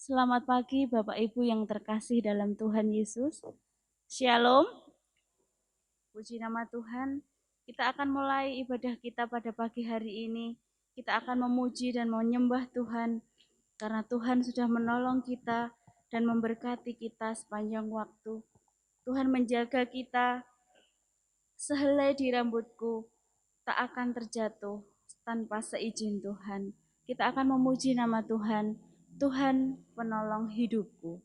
Selamat pagi Bapak Ibu yang terkasih dalam Tuhan Yesus. Shalom. Puji nama Tuhan. Kita akan mulai ibadah kita pada pagi hari ini. Kita akan memuji dan menyembah Tuhan karena Tuhan sudah menolong kita dan memberkati kita sepanjang waktu. Tuhan menjaga kita, sehelai di rambutku tak akan terjatuh tanpa seizin Tuhan. Kita akan memuji nama Tuhan, Tuhan penolong hidupku.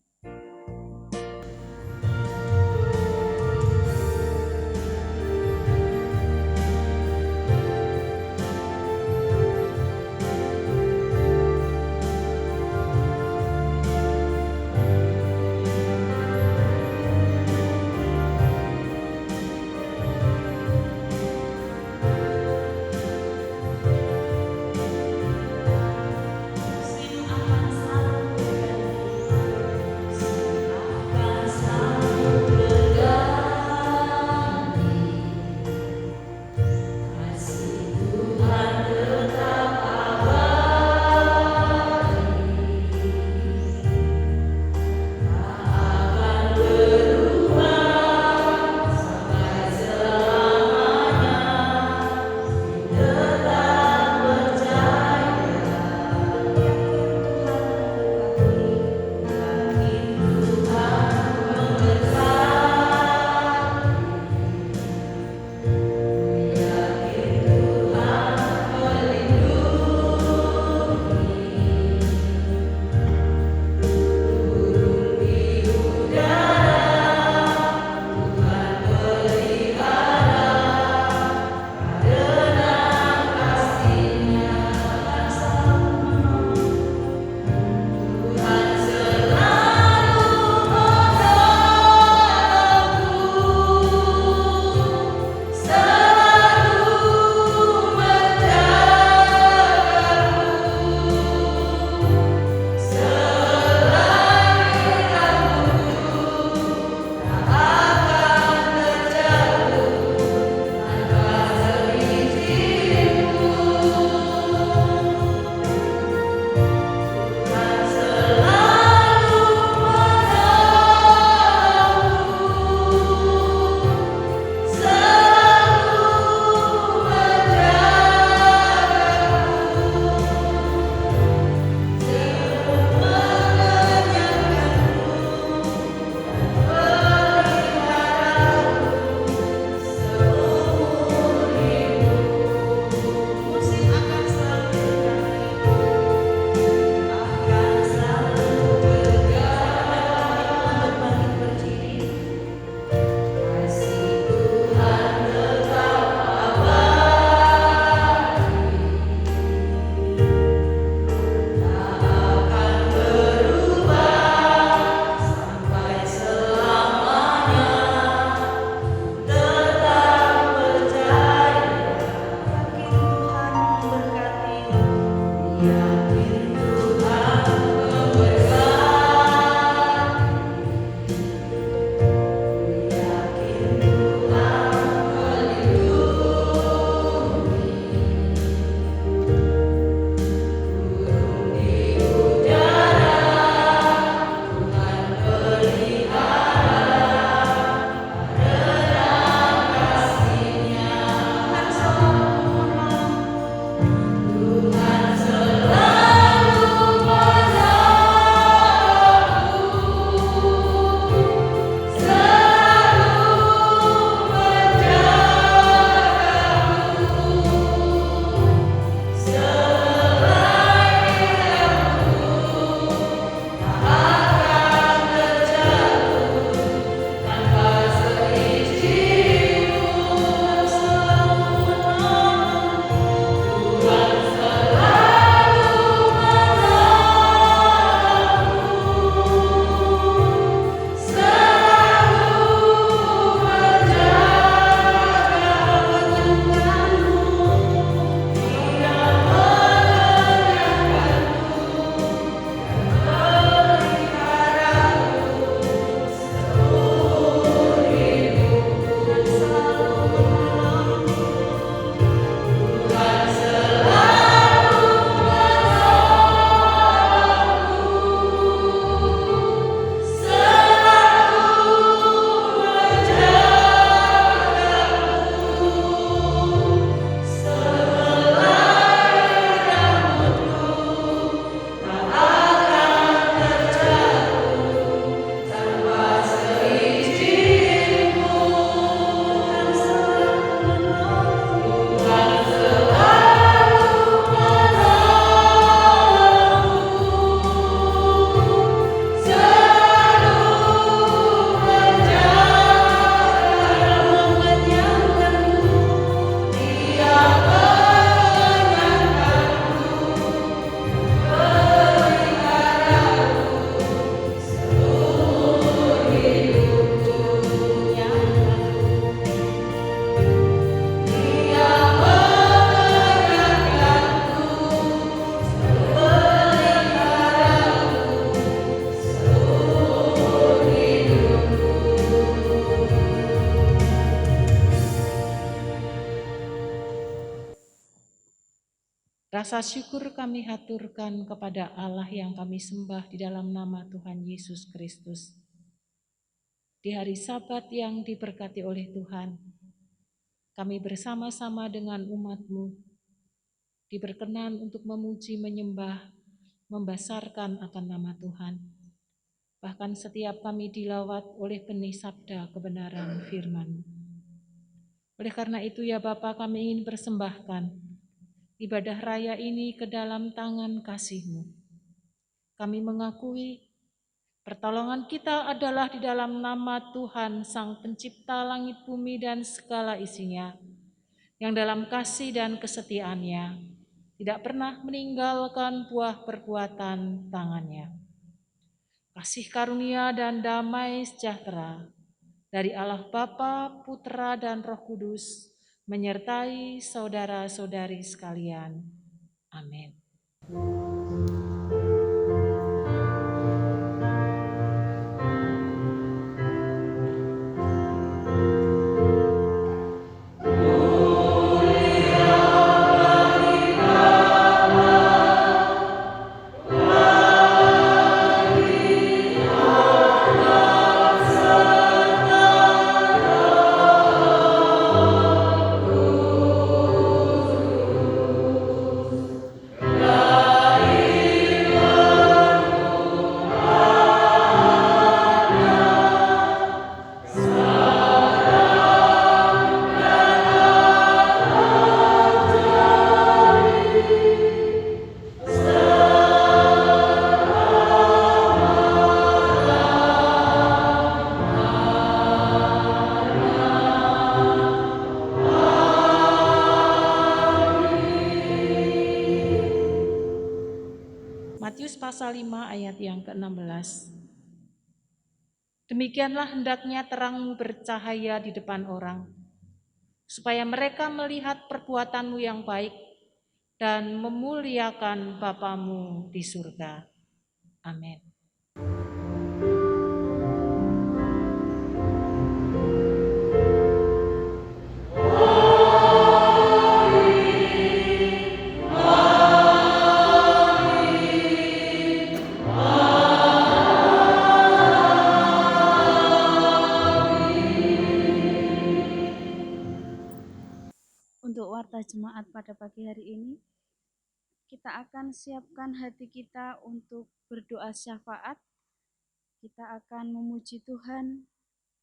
Rasa syukur kami haturkan kepada Allah yang kami sembah di dalam nama Tuhan Yesus Kristus. Di hari Sabat yang diberkati oleh Tuhan, kami bersama-sama dengan umat-Mu diberkenan untuk memuji, menyembah, membesarkan akan nama Tuhan. Bahkan setiap kami dilawat oleh benih sabda kebenaran firman. Oleh karena itu ya Bapa, kami ingin persembahkan ibadah raya ini ke dalam tangan kasih-Mu. Kami mengakui pertolongan kita adalah di dalam nama Tuhan, Sang Pencipta langit bumi dan segala isinya, yang dalam kasih dan kesetiaannya tidak pernah meninggalkan buah perbuatan tangannya. Kasih karunia dan damai sejahtera dari Allah Bapa, Putra, dan Roh Kudus menyertai saudara-saudari sekalian. Amin. Matius pasal 5 ayat yang ke-16. Demikianlah hendaknya terangmu bercahaya di depan orang, supaya mereka melihat perbuatanmu yang baik dan memuliakan Bapamu di surga. Amin. Untuk warta jemaat pada pagi hari ini, kita akan siapkan hati kita untuk berdoa syafaat. Kita akan memuji Tuhan,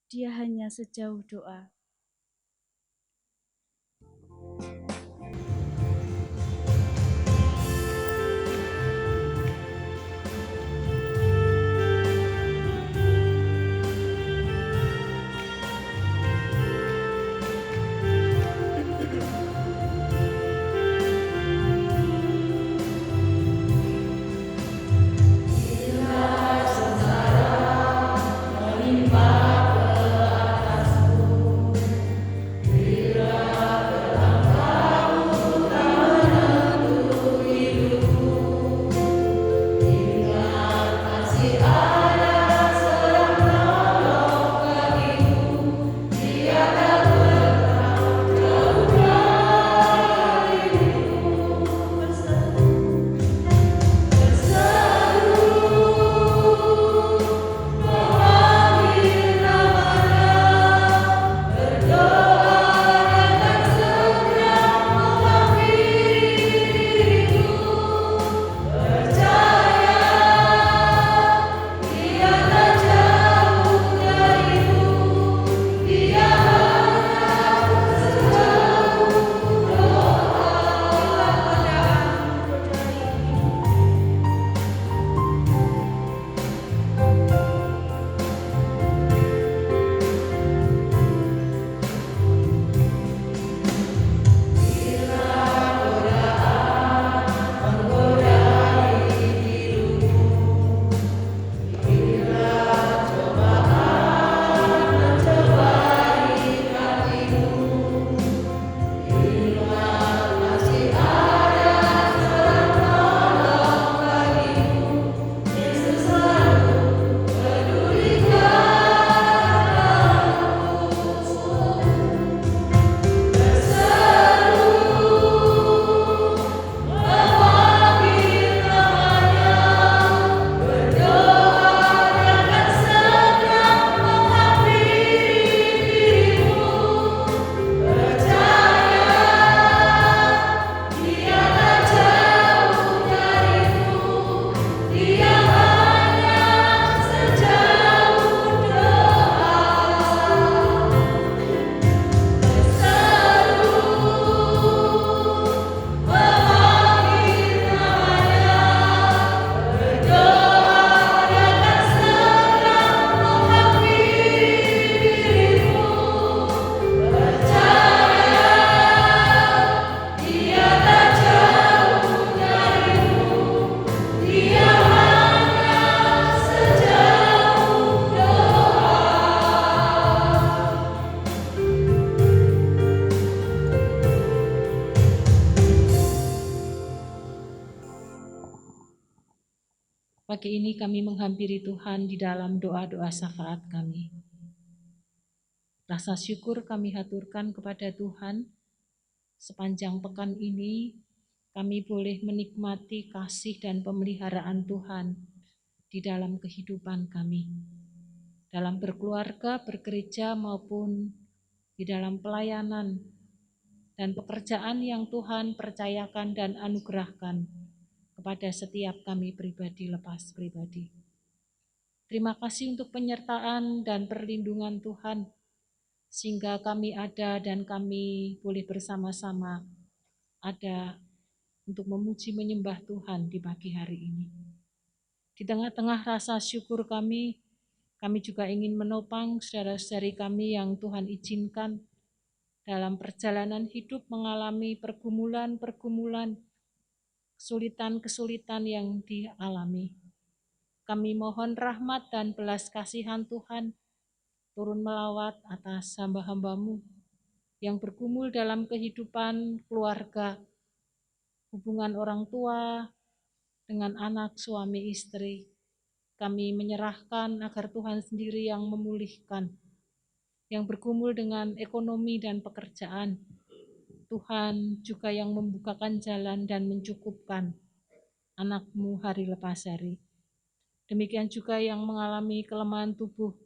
Dia hanya sejauh doa. Melimpah ke atasku. Pagi ini kami menghampiri Tuhan di dalam doa-doa syafaat kami. Rasa syukur kami haturkan kepada Tuhan. Sepanjang pekan ini kami boleh menikmati kasih dan pemeliharaan Tuhan di dalam kehidupan kami. Dalam berkeluarga, bergereja maupun di dalam pelayanan dan pekerjaan yang Tuhan percayakan dan anugerahkan kepada setiap kami pribadi lepas pribadi. Terima kasih untuk penyertaan dan perlindungan Tuhan, sehingga kami ada dan kami boleh bersama-sama ada untuk memuji menyembah Tuhan di pagi hari ini. Di tengah-tengah rasa syukur kami juga ingin menopang saudara-saudari kami yang Tuhan izinkan dalam perjalanan hidup mengalami pergumulan-pergumulan, kesulitan-kesulitan yang dialami. Kami mohon rahmat dan belas kasihan Tuhan turun melawat atas hamba-hamba-Mu yang bergumul dalam kehidupan keluarga, hubungan orang tua dengan anak, suami, istri. Kami menyerahkan agar Tuhan sendiri yang memulihkan, yang bergumul dengan ekonomi dan pekerjaan. Tuhan juga yang membukakan jalan dan mencukupkan anak-Mu hari lepas hari. Demikian juga yang mengalami kelemahan tubuh.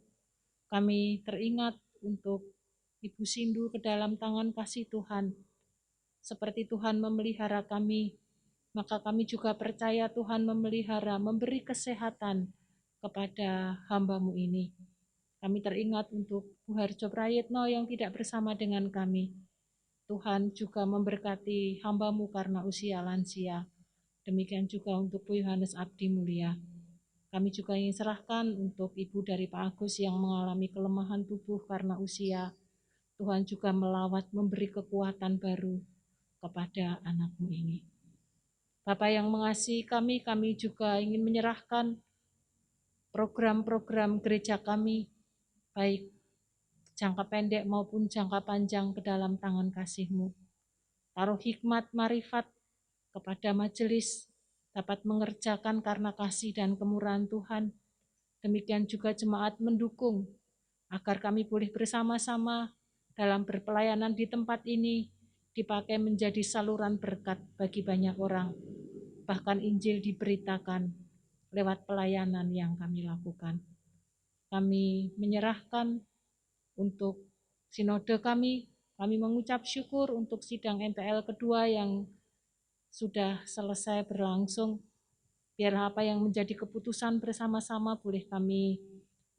Kami teringat untuk Ibu Sindu ke dalam tangan kasih Tuhan. Seperti Tuhan memelihara kami, maka kami juga percaya Tuhan memelihara, memberi kesehatan kepada hamba-Mu ini. Kami teringat untuk Bu Harjo Prayitno yang tidak bersama dengan kami. Tuhan juga memberkati hamba-Mu karena usia lansia. Demikian juga untuk Bu Yohanes Abdi Mulia. Kami juga ingin serahkan untuk ibu dari Pak Agus yang mengalami kelemahan tubuh karena usia. Tuhan juga melawat memberi kekuatan baru kepada anak-Mu ini. Bapak yang mengasihi kami juga ingin menyerahkan program-program gereja kami, baik jangka pendek maupun jangka panjang ke dalam tangan kasih-Mu. Taruh hikmat marifat kepada majelis dapat mengerjakan karena kasih dan kemurahan Tuhan. Demikian juga jemaat mendukung agar kami boleh bersama-sama dalam berpelayanan di tempat ini dipakai menjadi saluran berkat bagi banyak orang. Bahkan Injil diberitakan lewat pelayanan yang kami lakukan. Kami menyerahkan untuk sinode kami mengucap syukur untuk sidang MPL kedua yang sudah selesai berlangsung. Biarlah apa yang menjadi keputusan bersama-sama boleh kami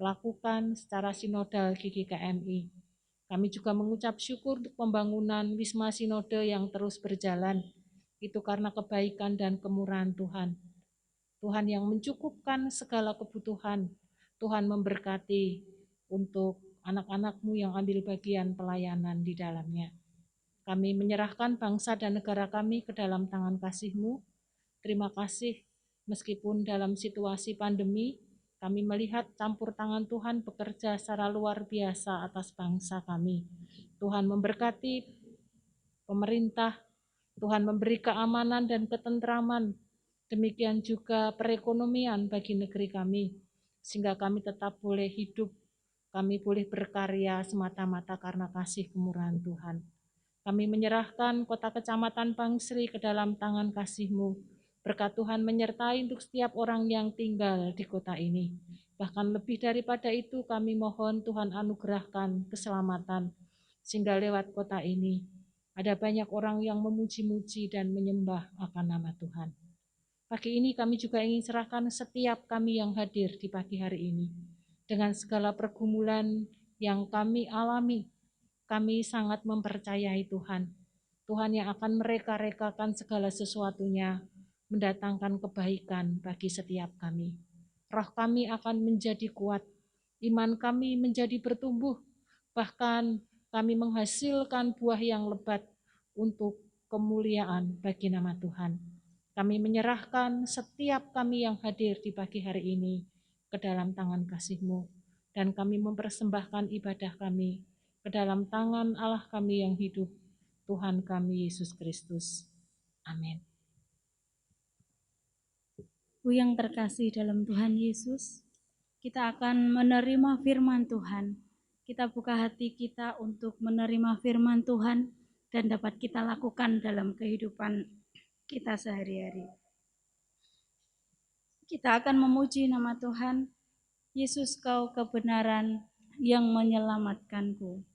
lakukan secara sinodal GKMI. Kami juga mengucap syukur untuk pembangunan Wisma Sinode yang terus berjalan. Itu karena kebaikan dan kemurahan Tuhan. Tuhan yang mencukupkan segala kebutuhan. Tuhan memberkati untuk anak-anak-Mu yang ambil bagian pelayanan di dalamnya. Kami menyerahkan bangsa dan negara kami ke dalam tangan kasih-Mu. Terima kasih, meskipun dalam situasi pandemi, kami melihat campur tangan Tuhan bekerja secara luar biasa atas bangsa kami. Tuhan memberkati pemerintah, Tuhan memberi keamanan dan ketentraman, demikian juga perekonomian bagi negeri kami, sehingga kami tetap boleh hidup, kami boleh berkarya semata-mata karena kasih kemurahan Tuhan. Kami menyerahkan kota kecamatan Bangsri ke dalam tangan kasih-Mu. Berkat Tuhan menyertai untuk setiap orang yang tinggal di kota ini. Bahkan lebih daripada itu kami mohon Tuhan anugerahkan keselamatan, sehingga lewat kota ini ada banyak orang yang memuji-muji dan menyembah akan nama Tuhan. Pagi ini kami juga ingin serahkan setiap kami yang hadir di pagi hari ini. Dengan segala pergumulan yang kami alami, kami sangat mempercayai Tuhan. Tuhan yang akan mereka-rekakan segala sesuatunya, mendatangkan kebaikan bagi setiap kami. Roh kami akan menjadi kuat, iman kami menjadi bertumbuh, bahkan kami menghasilkan buah yang lebat untuk kemuliaan bagi nama Tuhan. Kami menyerahkan setiap kami yang hadir di pagi hari ini ke dalam tangan kasih-Mu, dan kami mempersembahkan ibadah kami ke dalam tangan Allah kami yang hidup, Tuhan kami Yesus Kristus. Amin. Ibu yang terkasih dalam Tuhan Yesus, kita akan menerima firman Tuhan. Kita buka hati kita untuk menerima firman Tuhan dan dapat kita lakukan dalam kehidupan kita sehari-hari. Kita akan memuji nama Tuhan. Yesus, Kau kebenaran yang menyelamatkanku.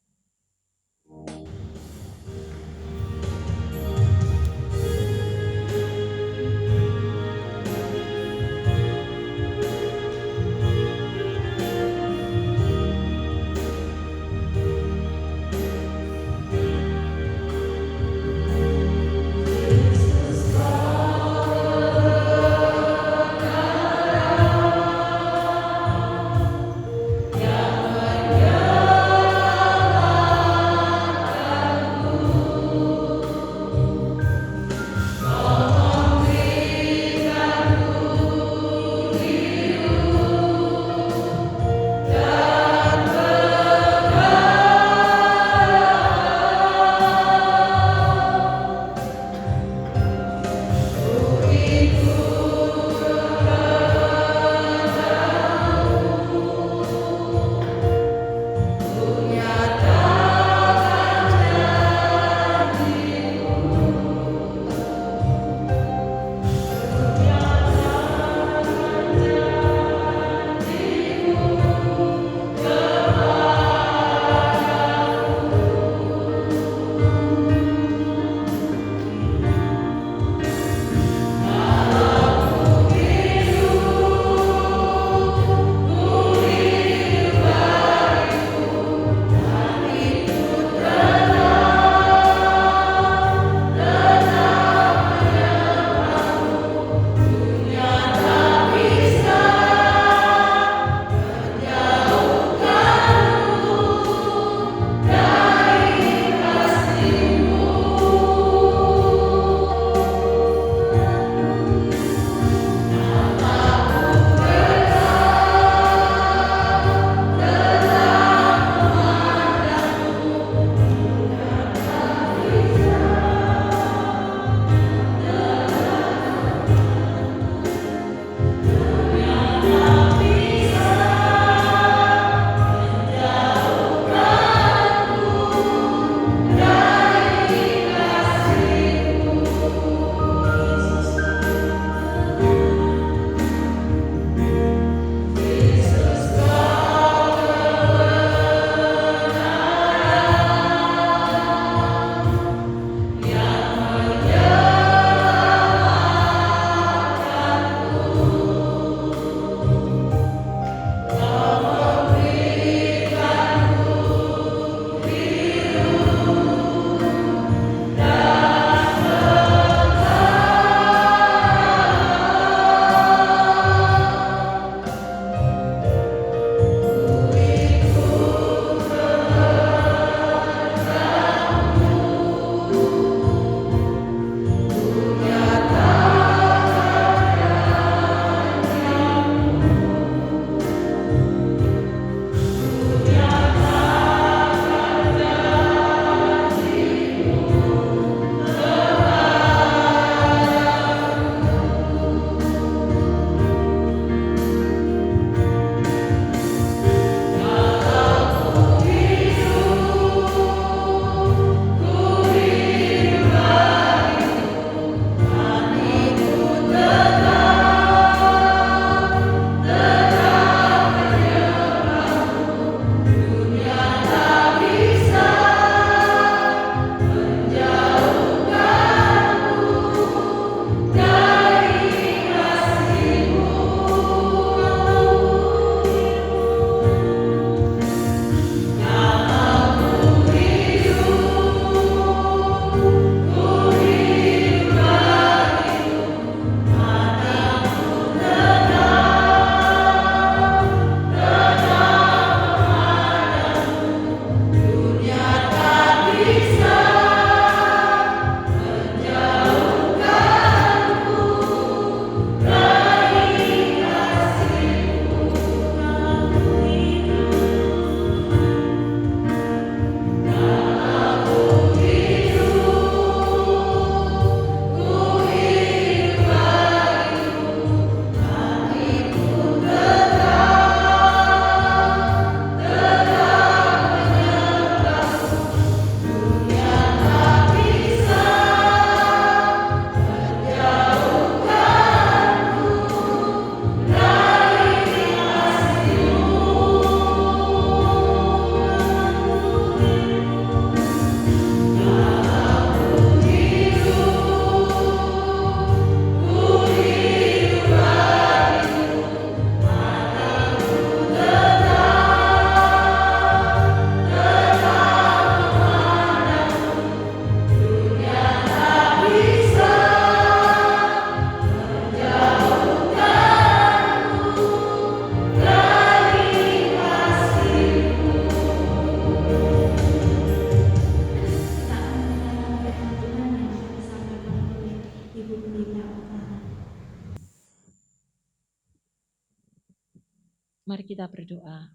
Mari kita berdoa.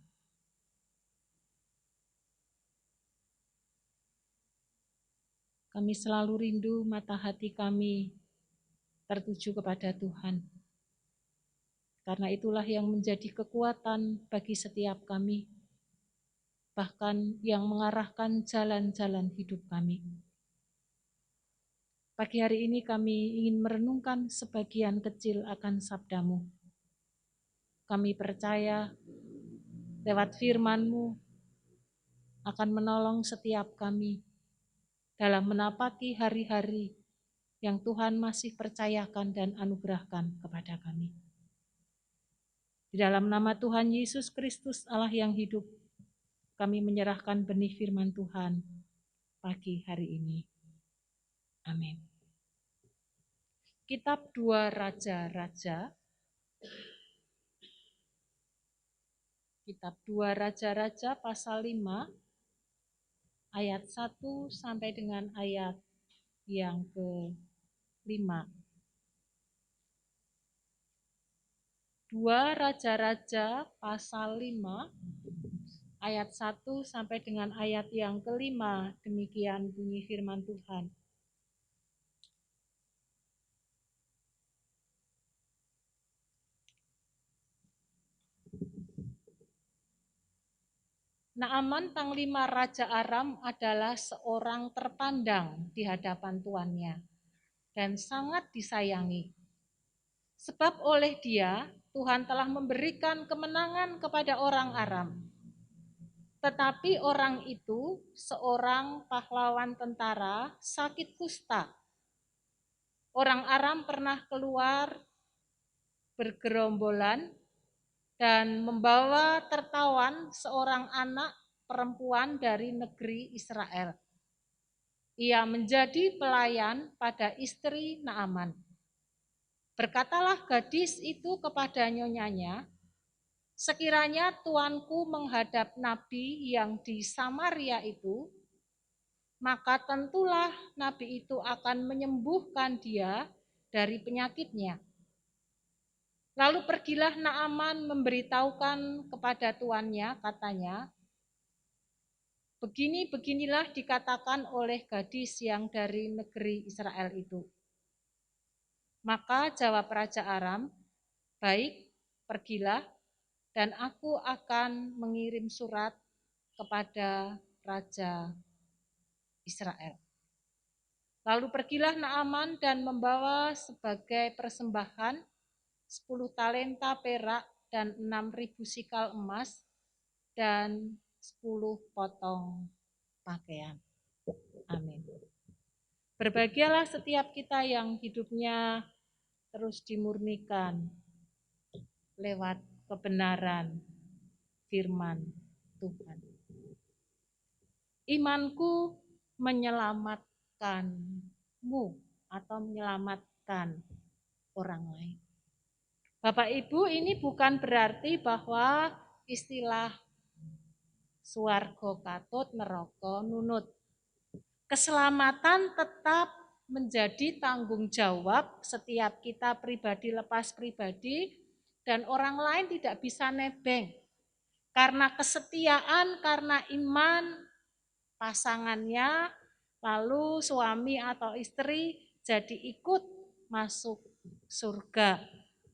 Kami selalu rindu mata hati kami tertuju kepada Tuhan. Karena itulah yang menjadi kekuatan bagi setiap kami, bahkan yang mengarahkan jalan-jalan hidup kami. Pagi hari ini kami ingin merenungkan sebagian kecil akan sabda-Mu. Kami percaya lewat firman-Mu akan menolong setiap kami dalam menapaki hari-hari yang Tuhan masih percayakan dan anugerahkan kepada kami. Di dalam nama Tuhan Yesus Kristus Allah yang hidup, kami menyerahkan benih firman Tuhan pagi hari ini. Amin. Kitab 2 Raja-Raja. Kitab 2 Raja-Raja pasal 5 ayat 1 sampai dengan ayat yang ke-5. 2 Raja-Raja pasal 5 ayat 1 sampai dengan ayat yang ke-5. Demikian bunyi firman Tuhan. Naaman panglima Raja Aram adalah seorang terpandang di hadapan tuannya dan sangat disayangi. Sebab oleh dia Tuhan telah memberikan kemenangan kepada orang Aram. Tetapi orang itu, seorang pahlawan tentara, sakit kusta. Orang Aram pernah keluar bergerombolan dan membawa tertawan seorang anak perempuan dari negeri Israel. Ia menjadi pelayan pada istri Naaman. Berkatalah gadis itu kepada nyonyanya, sekiranya tuanku menghadap nabi yang di Samaria itu, maka tentulah nabi itu akan menyembuhkan dia dari penyakitnya. Lalu pergilah Naaman memberitahukan kepada tuannya, katanya, beginilah dikatakan oleh gadis yang dari negeri Israel itu. Maka jawab Raja Aram, baik, pergilah, dan aku akan mengirim surat kepada Raja Israel. Lalu pergilah Naaman dan membawa sebagai persembahan 10 talenta perak dan 6.000 sikal emas dan 10 potong pakaian. Amin. Berbahagialah setiap kita yang hidupnya terus dimurnikan lewat kebenaran firman Tuhan. Imanku menyelamatkanmu atau menyelamatkan orang lain. Bapak Ibu, ini bukan berarti bahwa istilah swarga katut neraka nunut. Keselamatan tetap menjadi tanggung jawab setiap kita pribadi lepas pribadi, dan orang lain tidak bisa nebeng. Karena kesetiaan, karena iman pasangannya, lalu suami atau istri jadi ikut masuk surga.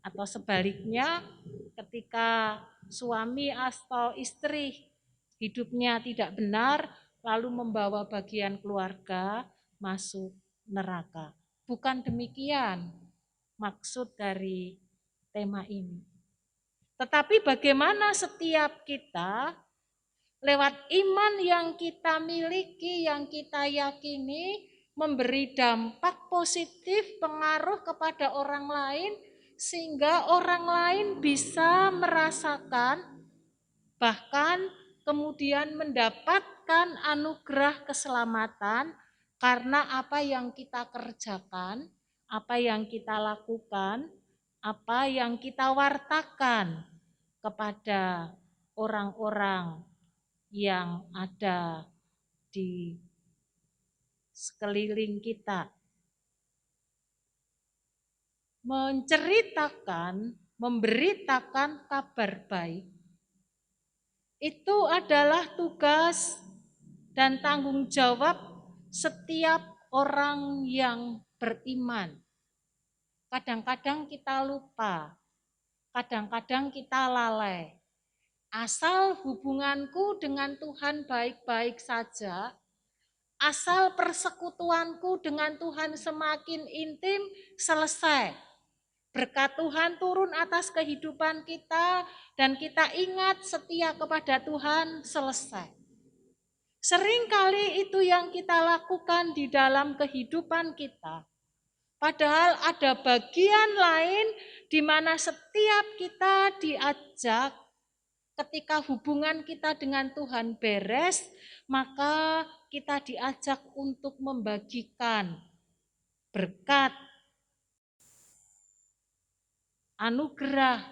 Atau sebaliknya, ketika suami atau istri hidupnya tidak benar, lalu membawa bagian keluarga masuk neraka. Bukan demikian maksud dari tema ini. Tetapi bagaimana setiap kita lewat iman yang kita miliki, yang kita yakini, memberi dampak positif, pengaruh kepada orang lain, sehingga orang lain bisa merasakan, bahkan kemudian mendapatkan anugerah keselamatan karena apa yang kita kerjakan, apa yang kita lakukan, apa yang kita wartakan kepada orang-orang yang ada di sekeliling kita. Menceritakan, memberitakan kabar baik Itu adalah tugas dan tanggung jawab setiap orang yang beriman. Kadang-kadang kita lupa, kadang-kadang kita lalai. Asal hubunganku dengan Tuhan baik-baik saja, asal persekutuanku dengan Tuhan semakin intim, selesai. Berkat Tuhan turun atas kehidupan kita dan kita ingat setia kepada Tuhan, selesai. Seringkali itu yang kita lakukan di dalam kehidupan kita. Padahal ada bagian lain di mana setiap kita diajak ketika hubungan kita dengan Tuhan beres, maka kita diajak untuk membagikan berkat, anugerah,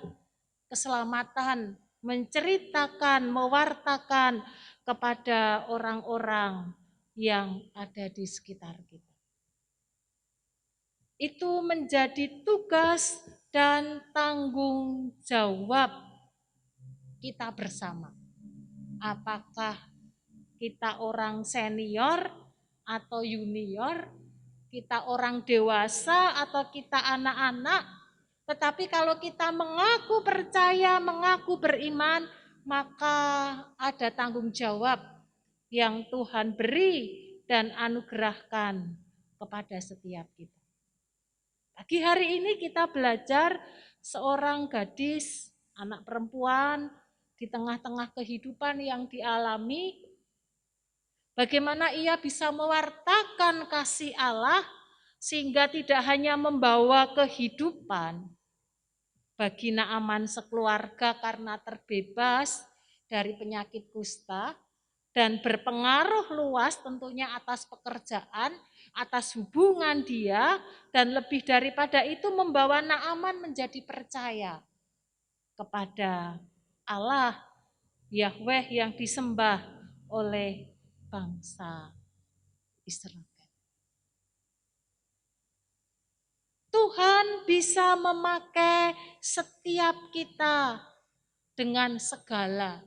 keselamatan, menceritakan, mewartakan kepada orang-orang yang ada di sekitar kita. Itu menjadi tugas dan tanggung jawab kita bersama. Apakah kita orang senior atau junior, kita orang dewasa atau kita anak-anak, tetapi kalau kita mengaku percaya, mengaku beriman, maka ada tanggung jawab yang Tuhan beri dan anugerahkan kepada setiap kita. Pagi hari ini kita belajar seorang gadis, anak perempuan di tengah-tengah kehidupan yang dialami, bagaimana ia bisa mewartakan kasih Allah sehingga tidak hanya membawa kehidupan bagi Naaman sekeluarga karena terbebas dari penyakit kusta dan berpengaruh luas tentunya atas pekerjaan, atas hubungan dia, dan lebih daripada itu membawa Naaman menjadi percaya kepada Allah Yahweh yang disembah oleh bangsa Israel. Tuhan bisa memakai setiap kita dengan segala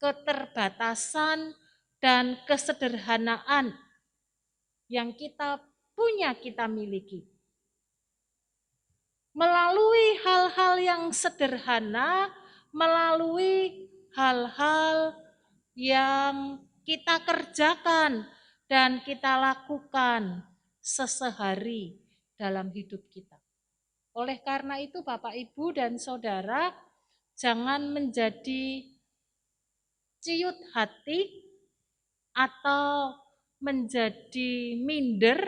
keterbatasan dan kesederhanaan yang kita punya, kita miliki. Melalui hal-hal yang sederhana, melalui hal-hal yang kita kerjakan dan kita lakukan sesehari dalam hidup kita. Oleh karena itu Bapak, Ibu, dan Saudara, jangan menjadi ciut hati atau menjadi minder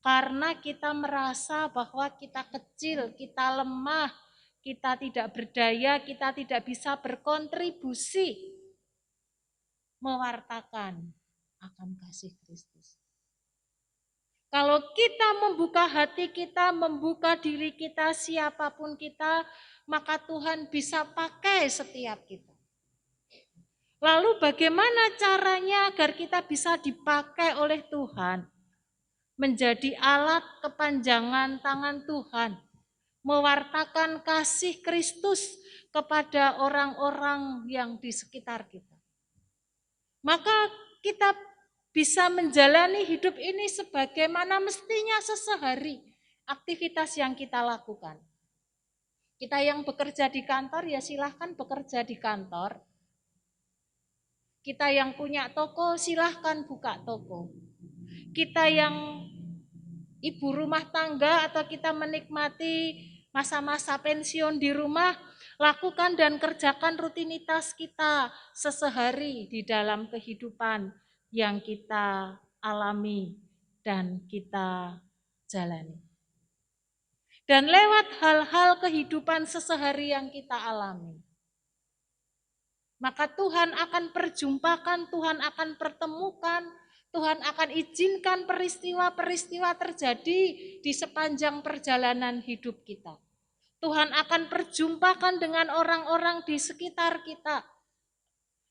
karena kita merasa bahwa kita kecil, kita lemah, kita tidak berdaya, kita tidak bisa berkontribusi mewartakan akan kasih Kristus. Kalau kita membuka hati kita, membuka diri kita, siapapun kita, maka Tuhan bisa pakai setiap kita. Lalu bagaimana caranya agar kita bisa dipakai oleh Tuhan? Menjadi alat kepanjangan tangan Tuhan. Mewartakan kasih Kristus kepada orang-orang yang di sekitar kita. Maka kita bisa menjalani hidup ini sebagaimana mestinya sesehari aktivitas yang kita lakukan. Kita yang bekerja di kantor, ya silahkan bekerja di kantor. Kita yang punya toko, silahkan buka toko. Kita yang ibu rumah tangga atau kita menikmati masa-masa pensiun di rumah, lakukan dan kerjakan rutinitas kita sesehari di dalam kehidupan yang kita alami dan kita jalani. Dan lewat hal-hal kehidupan sesehari yang kita alami, maka Tuhan akan perjumpakan, Tuhan akan pertemukan, Tuhan akan izinkan peristiwa-peristiwa terjadi di sepanjang perjalanan hidup kita. Tuhan akan perjumpakan dengan orang-orang di sekitar kita.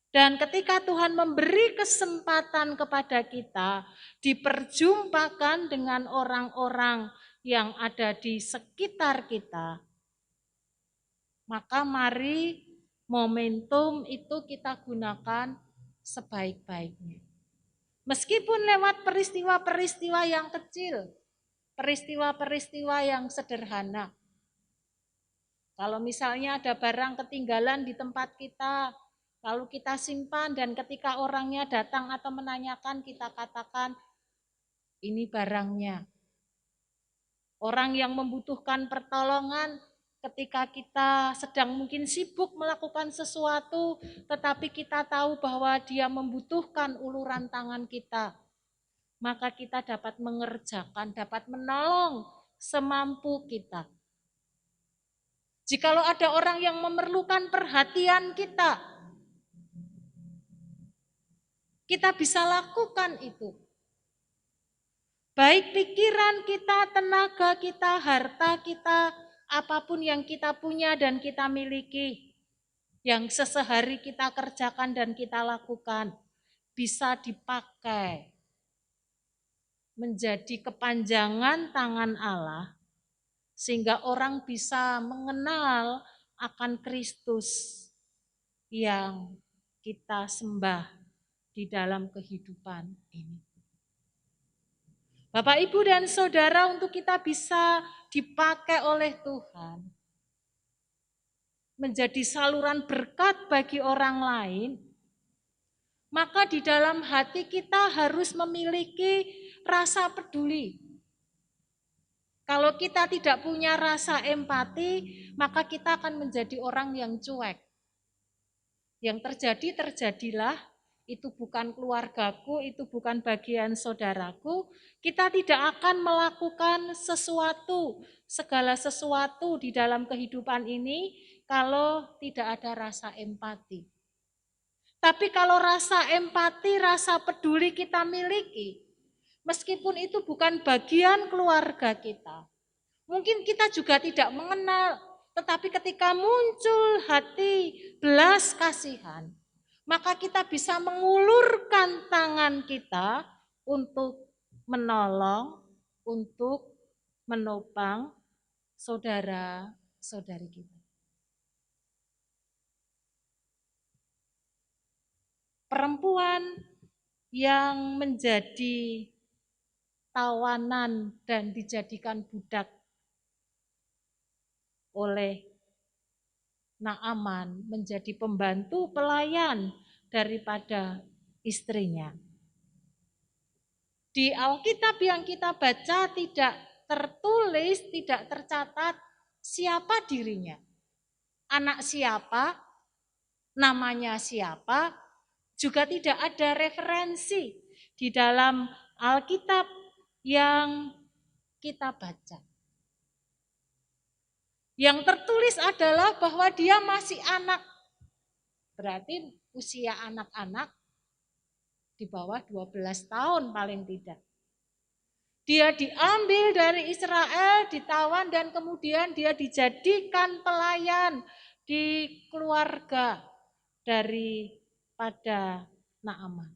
Dan ketika Tuhan memberi kesempatan kepada kita, diperjumpakan dengan orang-orang yang ada di sekitar kita, maka mari Momentum itu kita gunakan sebaik-baiknya. Meskipun lewat peristiwa-peristiwa yang kecil, peristiwa-peristiwa yang sederhana. Kalau misalnya ada barang ketinggalan di tempat kita, lalu kita simpan dan ketika orangnya datang atau menanyakan, kita katakan, ini barangnya. Orang yang membutuhkan pertolongan ketika kita sedang mungkin sibuk melakukan sesuatu, tetapi kita tahu bahwa dia membutuhkan uluran tangan kita, maka kita dapat mengerjakan, dapat menolong semampu kita. Jikalau ada orang yang memerlukan perhatian kita bisa lakukan itu. Baik pikiran kita, tenaga kita, harta kita, apapun yang kita punya dan kita miliki, yang sesehari kita kerjakan dan kita lakukan, bisa dipakai menjadi kepanjangan tangan Allah, sehingga orang bisa mengenal akan Kristus yang kita sembah di dalam kehidupan ini. Bapak, Ibu, dan Saudara, untuk kita bisa dipakai oleh Tuhan menjadi saluran berkat bagi orang lain, maka di dalam hati kita harus memiliki rasa peduli. Kalau kita tidak punya rasa empati, maka kita akan menjadi orang yang cuek. Yang terjadilah, itu bukan keluargaku, itu bukan bagian saudaraku. Kita tidak akan melakukan segala sesuatu di dalam kehidupan ini kalau tidak ada rasa empati. Tapi kalau rasa empati, rasa peduli kita miliki, meskipun itu bukan bagian keluarga kita, mungkin kita juga tidak mengenal, tetapi ketika muncul hati belas kasihan, maka kita bisa mengulurkan tangan kita untuk menolong, untuk menopang saudara-saudari kita. Perempuan yang menjadi tawanan dan dijadikan budak oleh Naaman menjadi pembantu pelayan daripada istrinya. Di Alkitab yang kita baca tidak tertulis, tidak tercatat siapa dirinya. Anak siapa, namanya siapa, juga tidak ada referensi di dalam Alkitab yang kita baca. Yang tertulis adalah bahwa dia masih anak. Berarti usia anak-anak di bawah 12 tahun paling tidak. Dia diambil dari Israel, ditawan dan kemudian dia dijadikan pelayan di keluarga daripada Naaman.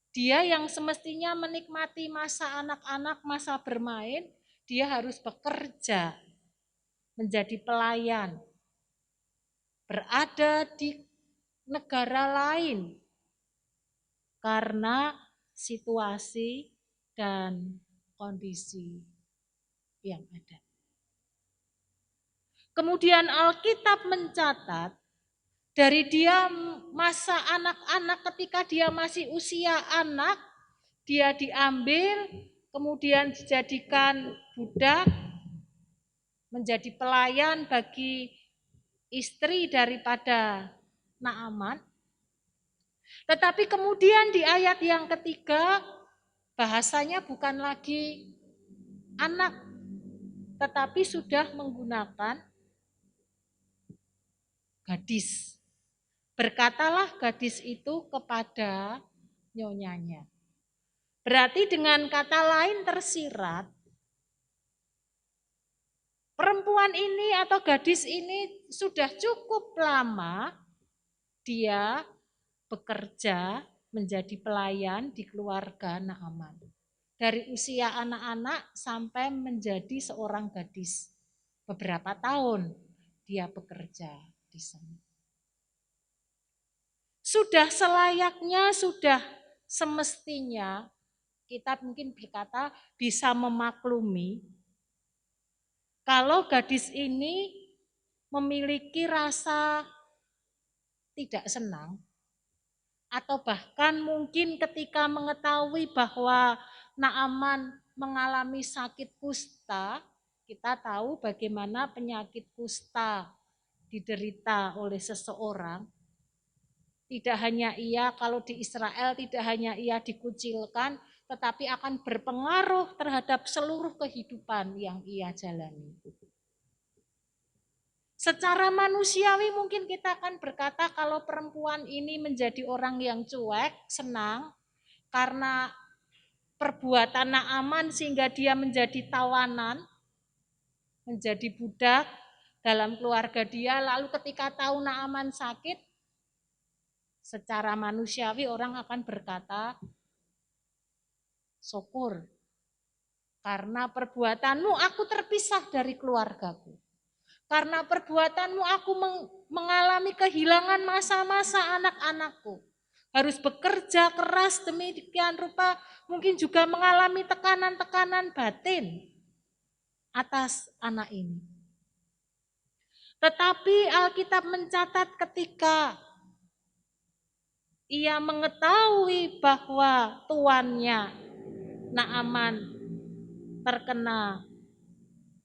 Dia yang semestinya menikmati masa anak-anak, masa bermain, dia harus bekerja menjadi pelayan, berada di negara lain karena situasi dan kondisi yang ada. Kemudian Alkitab mencatat dari dia masa anak-anak, ketika dia masih usia anak, dia diambil, kemudian dijadikan budak, menjadi pelayan bagi istri daripada Naaman. Tetapi kemudian di ayat yang ketiga, bahasanya bukan lagi anak, tetapi sudah menggunakan gadis. Berkatalah gadis itu kepada nyonyanya. Berarti dengan kata lain tersirat, perempuan ini atau gadis ini sudah cukup lama dia bekerja menjadi pelayan di keluarga Naaman. Dari usia anak-anak sampai menjadi seorang gadis. Beberapa tahun dia bekerja di sana. Sudah selayaknya, sudah semestinya kita mungkin berkata bisa memaklumi kalau gadis ini memiliki rasa tidak senang, atau bahkan mungkin ketika mengetahui bahwa Naaman mengalami sakit kusta, kita tahu bagaimana penyakit kusta diderita oleh seseorang. Tidak hanya ia, kalau di Israel tidak hanya ia dikucilkan, tetapi akan berpengaruh terhadap seluruh kehidupan yang ia jalani. Secara manusiawi mungkin kita akan berkata kalau perempuan ini menjadi orang yang cuek, senang, karena perbuatan Naaman sehingga dia menjadi tawanan, menjadi budak dalam keluarga dia. Lalu ketika tahu Naaman sakit, secara manusiawi orang akan berkata, syukur, karena perbuatanmu aku terpisah dari keluargaku. Karena perbuatanmu aku mengalami kehilangan masa-masa anak-anakku. Harus bekerja keras demikian rupa, mungkin juga mengalami tekanan-tekanan batin atas anak ini. Tetapi Alkitab mencatat ketika ia mengetahui bahwa tuannya Naaman terkena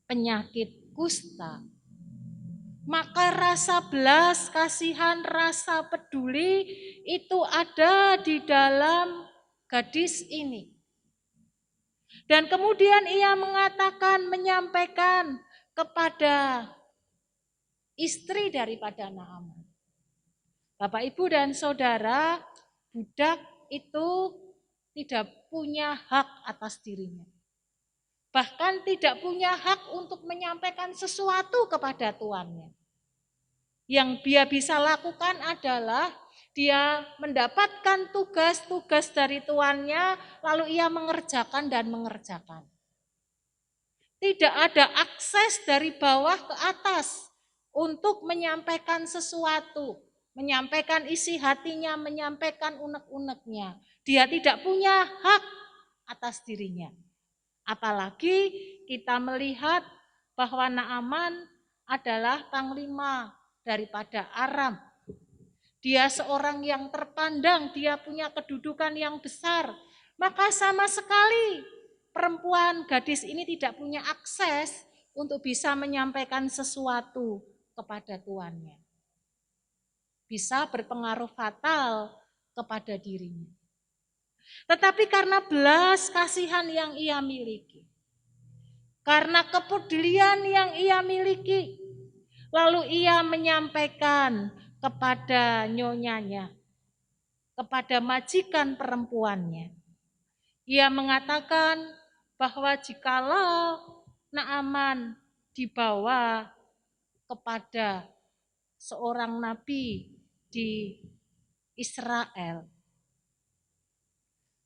penyakit kusta, maka rasa belas kasihan, rasa peduli itu ada di dalam gadis ini. Dan kemudian ia mengatakan, menyampaikan kepada istri daripada Naaman. Bapak, Ibu, dan Saudara, budak itu tidak punya hak atas dirinya. Bahkan tidak punya hak untuk menyampaikan sesuatu kepada tuannya. Yang dia bisa lakukan adalah dia mendapatkan tugas-tugas dari tuannya, lalu ia mengerjakan dan mengerjakan. Tidak ada akses dari bawah ke atas untuk menyampaikan sesuatu, menyampaikan isi hatinya, menyampaikan unek-uneknya. Dia tidak punya hak atas dirinya. Apalagi kita melihat bahwa Naaman adalah panglima daripada Aram. Dia seorang yang terpandang, dia punya kedudukan yang besar. Maka sama sekali perempuan gadis ini tidak punya akses untuk bisa menyampaikan sesuatu kepada tuannya. Bisa berpengaruh fatal kepada dirinya. Tetapi karena belas kasihan yang ia miliki, karena kepedulian yang ia miliki, lalu ia menyampaikan kepada nyonyanya, kepada majikan perempuannya. Ia mengatakan bahwa jikalau Naaman dibawa kepada seorang nabi di Israel,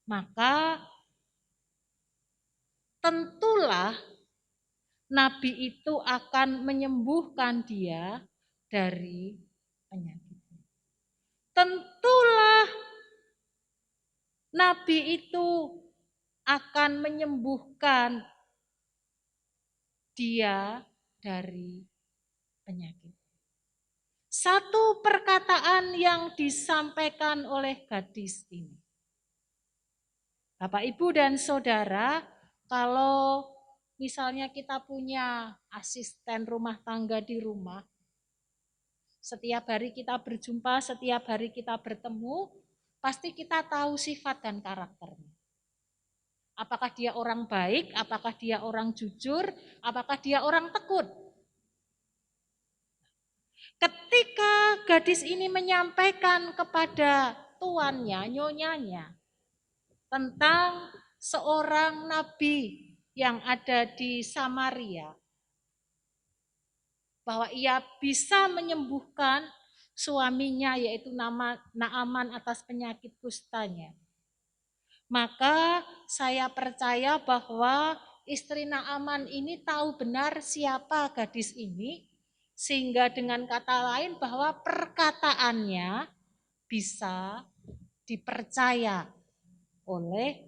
maka tentulah nabi itu akan menyembuhkan dia dari penyakitnya. Tentulah nabi itu akan menyembuhkan dia dari penyakit. Satu perkataan yang disampaikan oleh gadis ini. Bapak, Ibu, dan Saudara, kalau misalnya kita punya asisten rumah tangga di rumah, setiap hari kita berjumpa, setiap hari kita bertemu, pasti kita tahu sifat dan karakternya. Apakah dia orang baik, apakah dia orang jujur, apakah dia orang tekun. Ketika gadis ini menyampaikan kepada tuannya, nyonyanya, tentang seorang nabi yang ada di Samaria, bahwa ia bisa menyembuhkan suaminya yaitu Naaman atas penyakit kustanya. Maka saya percaya bahwa istri Naaman ini tahu benar siapa gadis ini, Sehingga dengan kata lain bahwa perkataannya bisa dipercaya oleh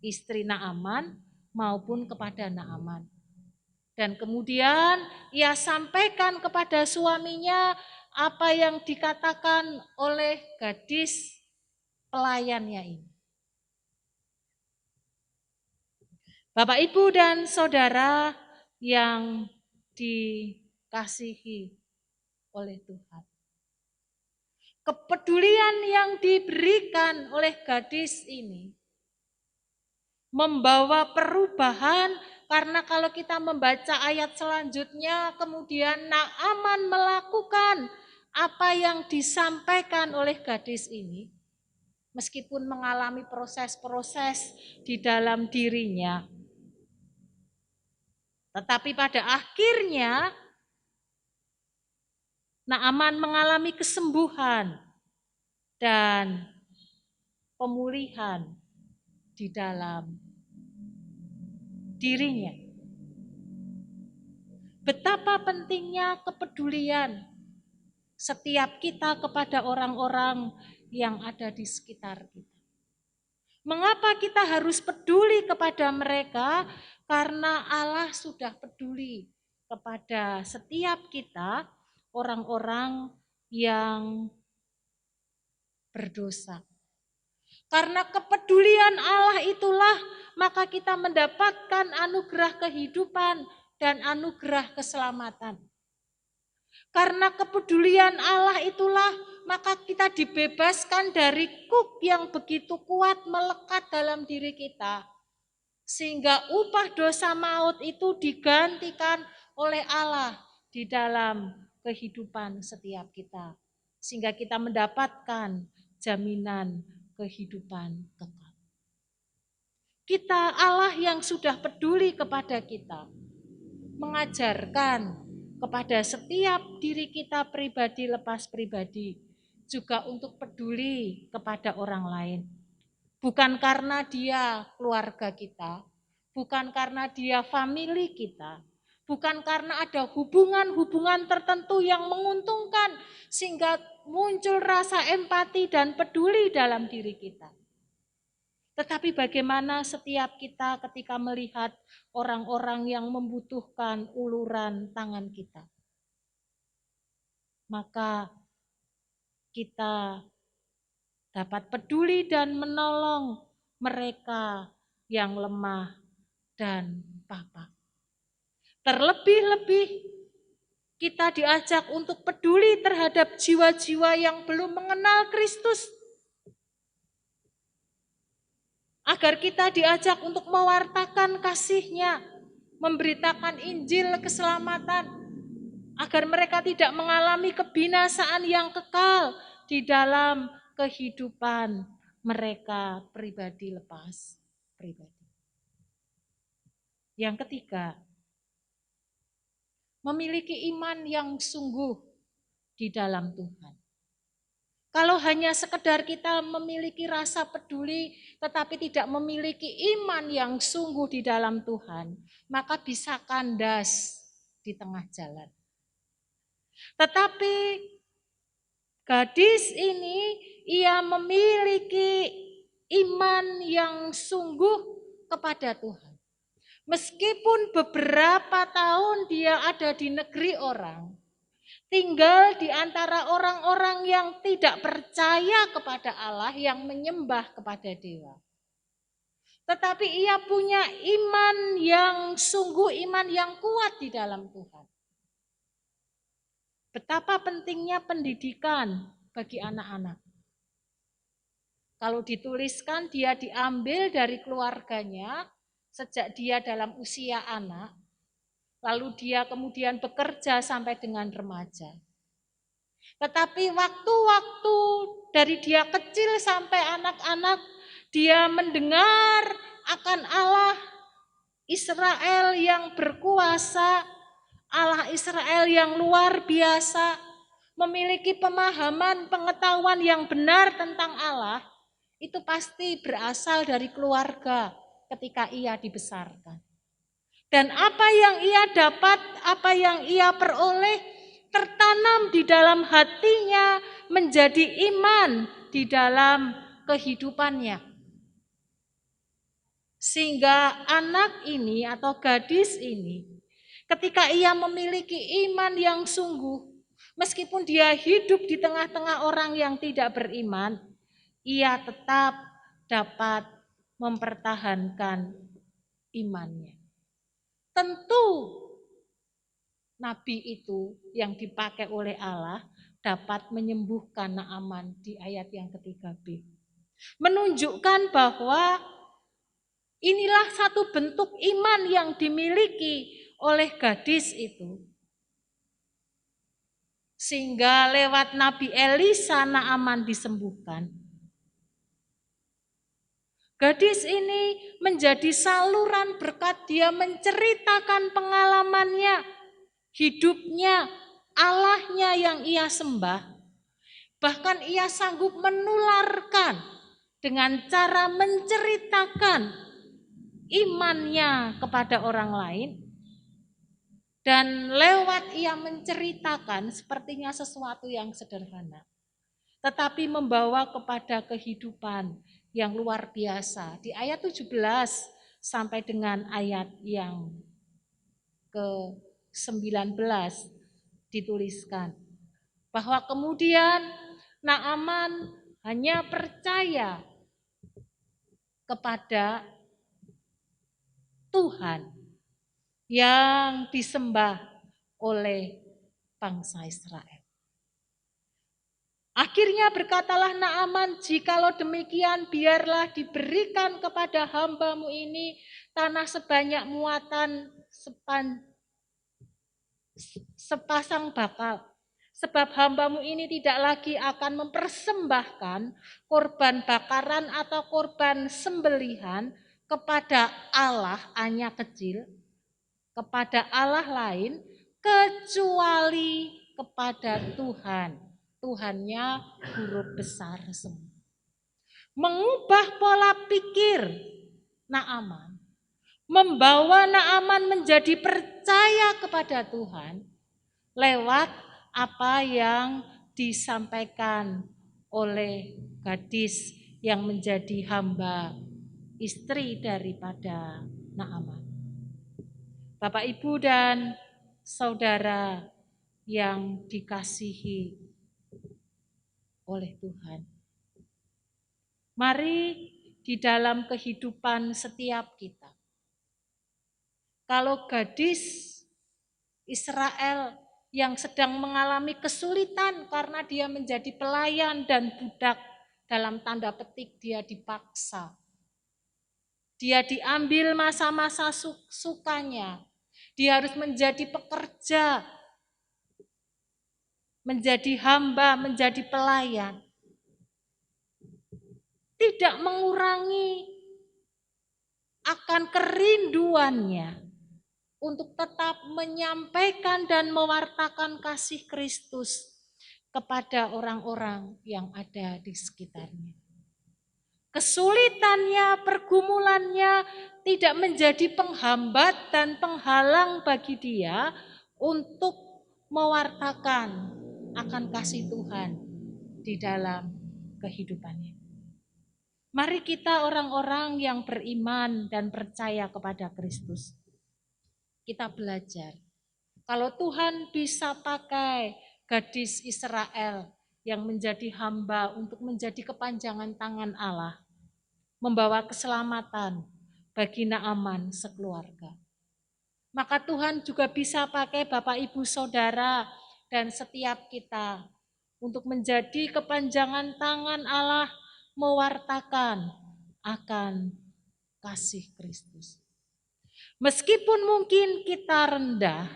istri Naaman maupun kepada Naaman. Dan kemudian ia sampaikan kepada suaminya apa yang dikatakan oleh gadis pelayannya ini. Bapak, Ibu, dan Saudara yang dikasihi oleh Tuhan. Kepedulian yang diberikan oleh gadis ini membawa perubahan, karena kalau kita membaca ayat selanjutnya, kemudian Naaman melakukan apa yang disampaikan oleh gadis ini. Meskipun mengalami proses-proses di dalam dirinya, tetapi pada akhirnya Naaman mengalami kesembuhan dan pemulihan di dalam dirinya. Betapa pentingnya kepedulian setiap kita kepada orang-orang yang ada di sekitar kita. Mengapa kita harus peduli kepada mereka? Karena Allah sudah peduli kepada setiap kita, orang-orang yang berdosa. Karena kepedulian Allah itulah maka kita mendapatkan anugerah kehidupan dan anugerah keselamatan. Karena kepedulian Allah itulah maka kita dibebaskan dari kuk yang begitu kuat melekat dalam diri kita. Sehingga upah dosa maut itu digantikan oleh Allah di dalam kehidupan setiap kita. Sehingga kita mendapatkan jaminan kehidupan kekal. Kita, Allah yang sudah peduli kepada kita, mengajarkan kepada setiap diri kita pribadi lepas pribadi juga untuk peduli kepada orang lain. Bukan karena dia keluarga kita, bukan karena dia famili kita, bukan karena ada hubungan-hubungan tertentu yang menguntungkan sehingga muncul rasa empati dan peduli dalam diri kita. Tetapi bagaimana setiap kita ketika melihat orang-orang yang membutuhkan uluran tangan kita. Maka kita dapat peduli dan menolong mereka yang lemah dan papa. Terlebih-lebih kita diajak untuk peduli terhadap jiwa-jiwa yang belum mengenal Kristus. Agar kita diajak untuk mewartakan kasih-Nya, memberitakan Injil keselamatan, agar mereka tidak mengalami kebinasaan yang kekal di dalam kehidupan mereka pribadi lepas pribadi. Yang ketiga, memiliki iman yang sungguh di dalam Tuhan. Kalau hanya sekedar kita memiliki rasa peduli tetapi tidak memiliki iman yang sungguh di dalam Tuhan, maka bisa kandas di tengah jalan. Tetapi gadis ini ia memiliki iman yang sungguh kepada Tuhan. Meskipun beberapa tahun dia ada di negeri orang, tinggal di antara orang-orang yang tidak percaya kepada Allah, yang menyembah kepada dewa. Tetapi ia punya iman yang sungguh, iman yang kuat di dalam Tuhan. Betapa pentingnya pendidikan bagi anak-anak. Kalau dituliskan dia diambil dari keluarganya sejak dia dalam usia anak, lalu dia kemudian bekerja sampai dengan remaja. Tetapi waktu-waktu dari dia kecil sampai anak-anak, dia mendengar akan Allah Israel yang berkuasa, Allah Israel yang luar biasa, memiliki pemahaman, pengetahuan yang benar tentang Allah, itu pasti berasal dari keluarga ketika ia dibesarkan. Dan apa yang ia dapat, apa yang ia peroleh, tertanam di dalam hatinya menjadi iman di dalam kehidupannya. Sehingga anak ini atau gadis ini, ketika ia memiliki iman yang sungguh, meskipun dia hidup di tengah-tengah orang yang tidak beriman, ia tetap dapat mempertahankan imannya. Tentu nabi itu yang dipakai oleh Allah dapat menyembuhkan Naaman di ayat yang ketiga B. Menunjukkan bahwa inilah satu bentuk iman yang dimiliki oleh gadis itu. Sehingga lewat Nabi Elisa Naaman disembuhkan. Gadis ini menjadi saluran berkat, dia menceritakan pengalamannya, hidupnya, Allahnya yang ia sembah. Bahkan ia sanggup menularkan dengan cara menceritakan imannya kepada orang lain. Dan lewat ia menceritakan sepertinya sesuatu yang sederhana, tetapi membawa kepada kehidupan yang luar biasa. Di ayat 17 sampai dengan ayat yang ke-19 dituliskan bahwa kemudian Naaman hanya percaya kepada Tuhan yang disembah oleh bangsa Israel. Akhirnya berkatalah Naaman, jikalau demikian biarlah diberikan kepada hambamu ini tanah sebanyak muatan sepasang bakal. Sebab hambamu ini tidak lagi akan mempersembahkan korban bakaran atau korban sembelihan kepada Allah hanya kecil, kepada Allah lain, kecuali kepada Tuhan. Tuhannya huruf besar semua. Mengubah pola pikir Naaman, membawa Naaman menjadi percaya kepada Tuhan lewat apa yang disampaikan oleh gadis yang menjadi hamba istri daripada Naaman. Bapak, Ibu, dan saudara yang dikasihi oleh Tuhan. Mari di dalam kehidupan setiap kita, kalau gadis Israel yang sedang mengalami kesulitan karena dia menjadi pelayan dan budak, dalam tanda petik dia dipaksa. Dia diambil masa-masa sukanya, dia harus menjadi pekerja, menjadi hamba, menjadi pelayan. Tidak mengurangi akan kerinduannya untuk tetap menyampaikan dan mewartakan kasih Kristus kepada orang-orang yang ada di sekitarnya. Kesulitannya, pergumulannya tidak menjadi penghambat dan penghalang bagi dia untuk mewartakan akan kasih Tuhan di dalam kehidupannya. Mari kita orang-orang yang beriman dan percaya kepada Kristus, kita belajar. Kalau Tuhan bisa pakai gadis Israel yang menjadi hamba untuk menjadi kepanjangan tangan Allah, membawa keselamatan bagi Naaman sekeluarga, maka Tuhan juga bisa pakai Bapak, Ibu, Saudara, dan setiap kita untuk menjadi kepanjangan tangan Allah mewartakan akan kasih Kristus. Meskipun mungkin kita rendah,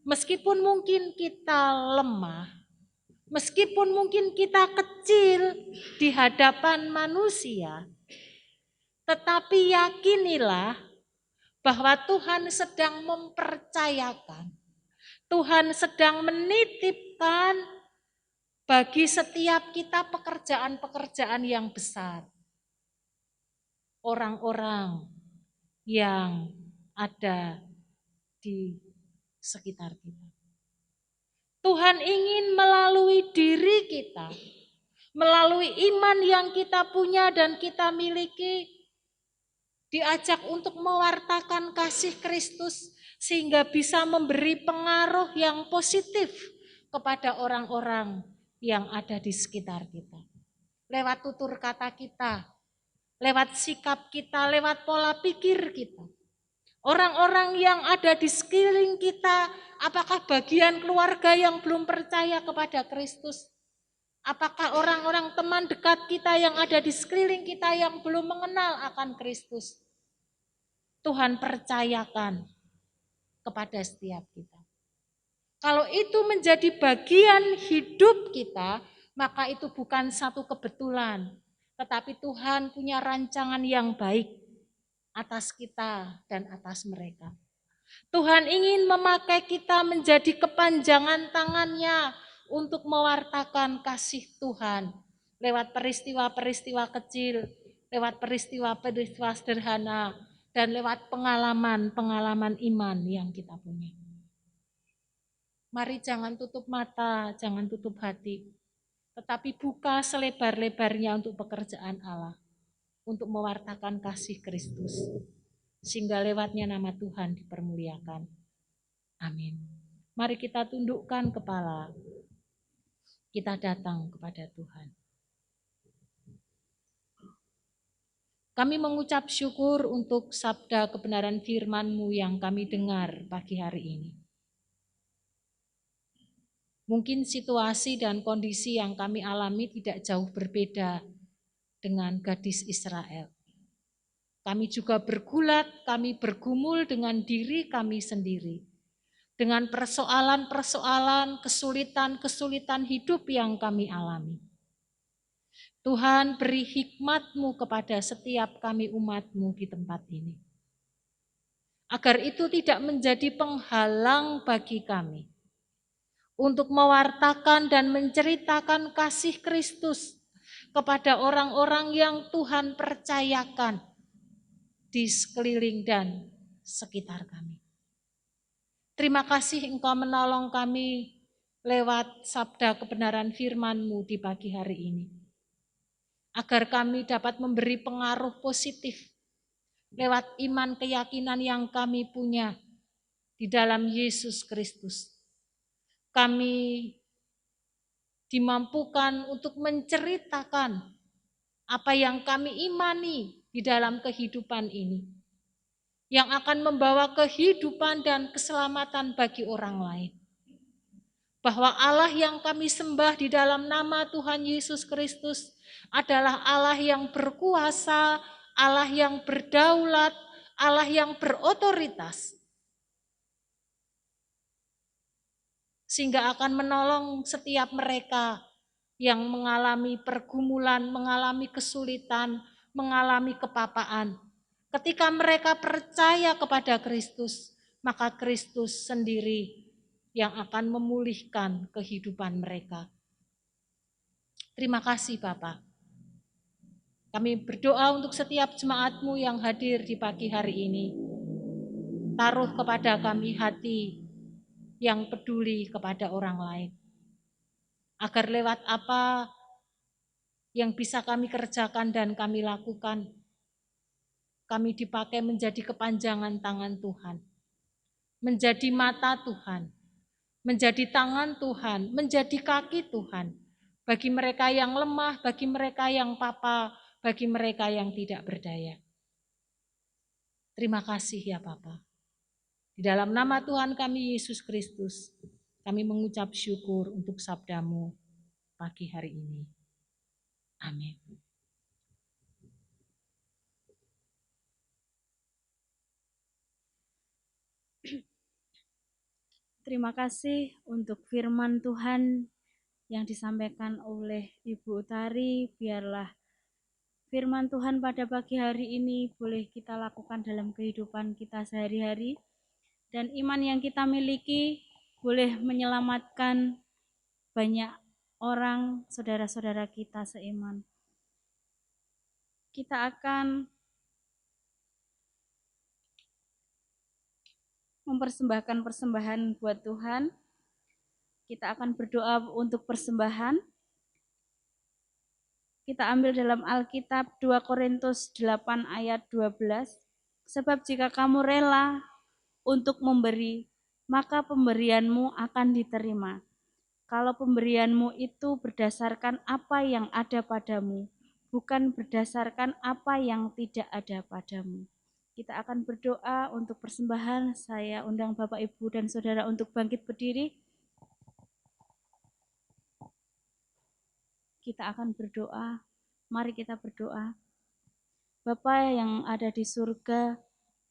meskipun mungkin kita lemah, meskipun mungkin kita kecil di hadapan manusia, tetapi yakinilah bahwa Tuhan sedang mempercayakan, Tuhan sedang menitipkan bagi setiap kita pekerjaan-pekerjaan yang besar. Orang-orang yang ada di sekitar kita. Tuhan ingin melalui diri kita, melalui iman yang kita punya dan kita miliki, diajak untuk mewartakan kasih Kristus sehingga bisa memberi pengaruh yang positif kepada orang-orang yang ada di sekitar kita. Lewat tutur kata kita, lewat sikap kita, lewat pola pikir kita. Orang-orang yang ada di sekeliling kita, apakah bagian keluarga yang belum percaya kepada Kristus? Apakah orang-orang teman dekat kita yang ada di sekeliling kita yang belum mengenal akan Kristus? Tuhan percayakan kepada setiap kita. Kalau itu menjadi bagian hidup kita, maka itu bukan satu kebetulan, tetapi Tuhan punya rancangan yang baik atas kita dan atas mereka. Tuhan ingin memakai kita menjadi kepanjangan tangannya untuk mewartakan kasih Tuhan lewat peristiwa-peristiwa kecil, lewat peristiwa-peristiwa sederhana, dan lewat pengalaman-pengalaman iman yang kita punya. Mari jangan tutup mata, jangan tutup hati, tetapi buka selebar-lebarnya untuk pekerjaan Allah, untuk mewartakan kasih Kristus, sehingga lewatnya nama Tuhan dipermuliakan. Amin. Mari kita tundukkan kepala, kita datang kepada Tuhan. Kami mengucap syukur untuk sabda kebenaran firman-Mu yang kami dengar pagi hari ini. Mungkin situasi dan kondisi yang kami alami tidak jauh berbeda dengan gadis Israel. Kami juga bergulat, kami bergumul dengan diri kami sendiri. Dengan persoalan-persoalan, kesulitan-kesulitan hidup yang kami alami. Tuhan beri hikmat-Mu kepada setiap kami umat-Mu di tempat ini. Agar itu tidak menjadi penghalang bagi kami untuk mewartakan dan menceritakan kasih Kristus kepada orang-orang yang Tuhan percayakan di sekeliling dan sekitar kami. Terima kasih Engkau menolong kami lewat sabda kebenaran firman-Mu di pagi hari ini. Agar kami dapat memberi pengaruh positif lewat iman keyakinan yang kami punya di dalam Yesus Kristus. Kami dimampukan untuk menceritakan apa yang kami imani di dalam kehidupan ini, yang akan membawa kehidupan dan keselamatan bagi orang lain. Bahwa Allah yang kami sembah di dalam nama Tuhan Yesus Kristus adalah Allah yang berkuasa, Allah yang berdaulat, Allah yang berotoritas. Sehingga akan menolong setiap mereka yang mengalami pergumulan, mengalami kesulitan, mengalami kepapaan. Ketika mereka percaya kepada Kristus, maka Kristus sendiri yang akan memulihkan kehidupan mereka. Terima kasih Bapak. Kami berdoa untuk setiap jemaat-Mu yang hadir di pagi hari ini. Taruh kepada kami hati yang peduli kepada orang lain. Agar lewat apa yang bisa kami kerjakan dan kami lakukan, kami dipakai menjadi kepanjangan tangan Tuhan. Menjadi mata Tuhan. Menjadi tangan Tuhan. Menjadi kaki Tuhan. Bagi mereka yang lemah, bagi mereka yang papa, bagi mereka yang tidak berdaya. Terima kasih ya Bapa. Di dalam nama Tuhan kami Yesus Kristus, kami mengucap syukur untuk sabda-Mu pagi hari ini. Amin. Terima kasih untuk firman Tuhan yang disampaikan oleh Ibu Utari. Biarlah firman Tuhan pada pagi hari ini boleh kita lakukan dalam kehidupan kita sehari-hari. Dan iman yang kita miliki boleh menyelamatkan banyak orang, saudara-saudara kita seiman. Kita akan mempersembahkan persembahan buat Tuhan. Kita akan berdoa untuk persembahan. Kita ambil dalam Alkitab 2 Korintus 8 ayat 12. Sebab jika kamu rela untuk memberi, maka pemberianmu akan diterima. Kalau pemberianmu itu berdasarkan apa yang ada padamu, bukan berdasarkan apa yang tidak ada padamu. Kita akan berdoa untuk persembahan. Saya undang Bapak, Ibu, dan Saudara untuk bangkit berdiri. Kita akan berdoa. Mari kita berdoa. Bapa yang ada di surga,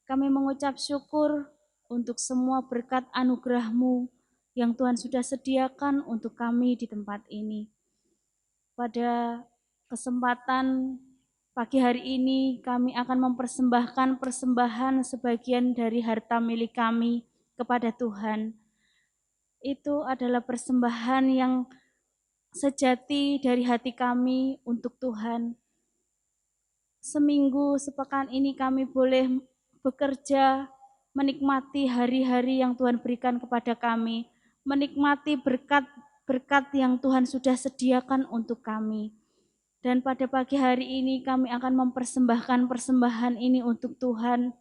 kami mengucap syukur untuk semua berkat anugerah-Mu yang Tuhan sudah sediakan untuk kami di tempat ini. Pada kesempatan pagi hari ini, kami akan mempersembahkan persembahan sebagian dari harta milik kami kepada Tuhan. Itu adalah persembahan yang sejati dari hati kami untuk Tuhan. Seminggu, sepekan ini kami boleh bekerja, menikmati hari-hari yang Tuhan berikan kepada kami, menikmati berkat-berkat yang Tuhan sudah sediakan untuk kami. Dan pada pagi hari ini kami akan mempersembahkan persembahan ini untuk Tuhan.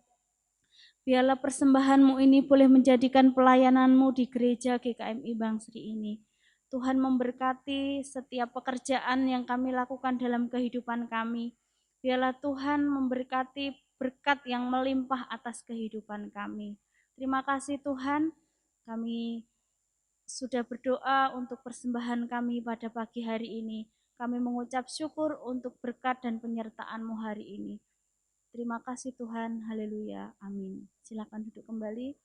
Biarlah persembahan-Mu ini boleh menjadikan pelayanan-Mu di gereja GKMI Bangsri ini. Tuhan memberkati setiap pekerjaan yang kami lakukan dalam kehidupan kami. Biarlah Tuhan memberkati berkat yang melimpah atas kehidupan kami. Terima kasih Tuhan, kami sudah berdoa untuk persembahan kami pada pagi hari ini. Kami mengucap syukur untuk berkat dan penyertaan-Mu hari ini. Terima kasih Tuhan, haleluya, amin. Silakan duduk kembali.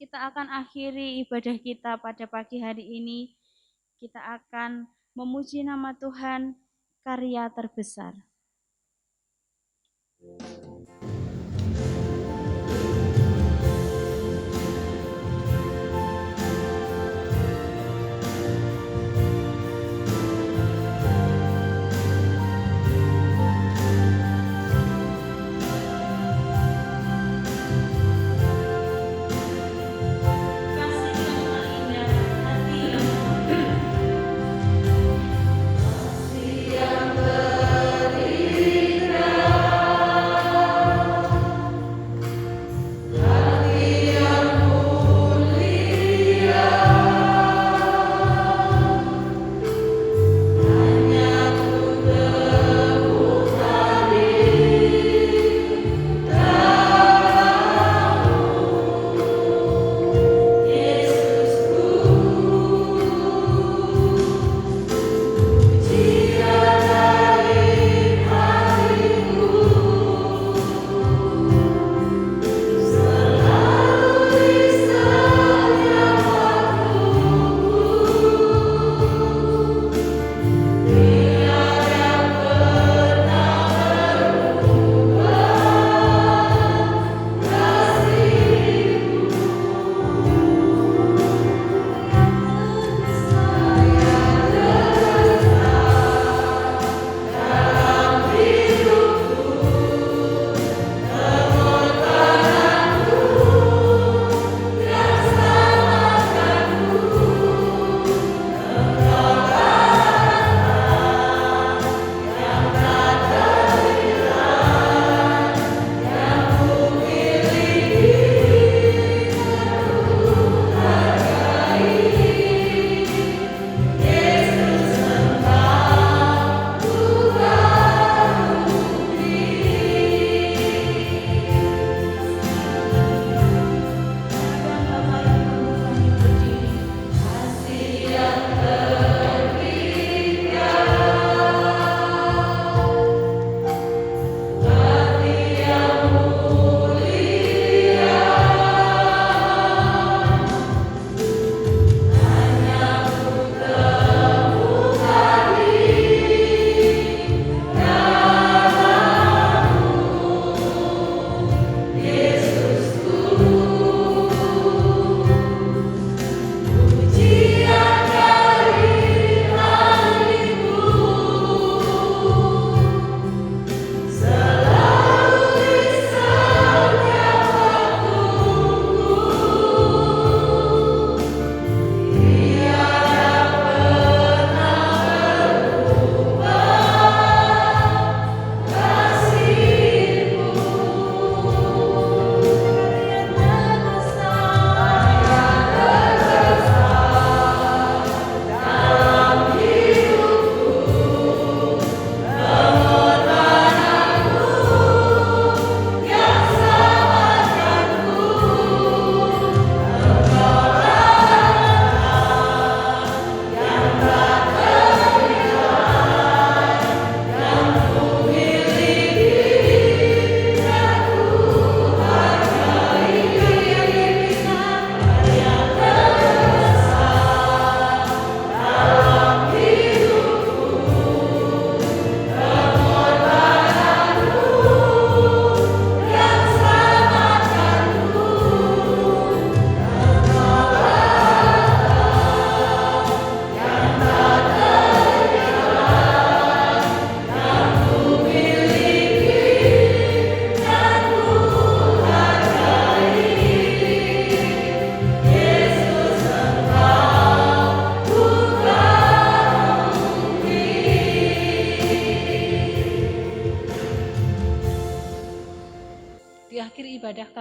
Kita akan akhiri ibadah kita pada pagi hari ini. Kita akan memuji nama Tuhan, karya terbesar.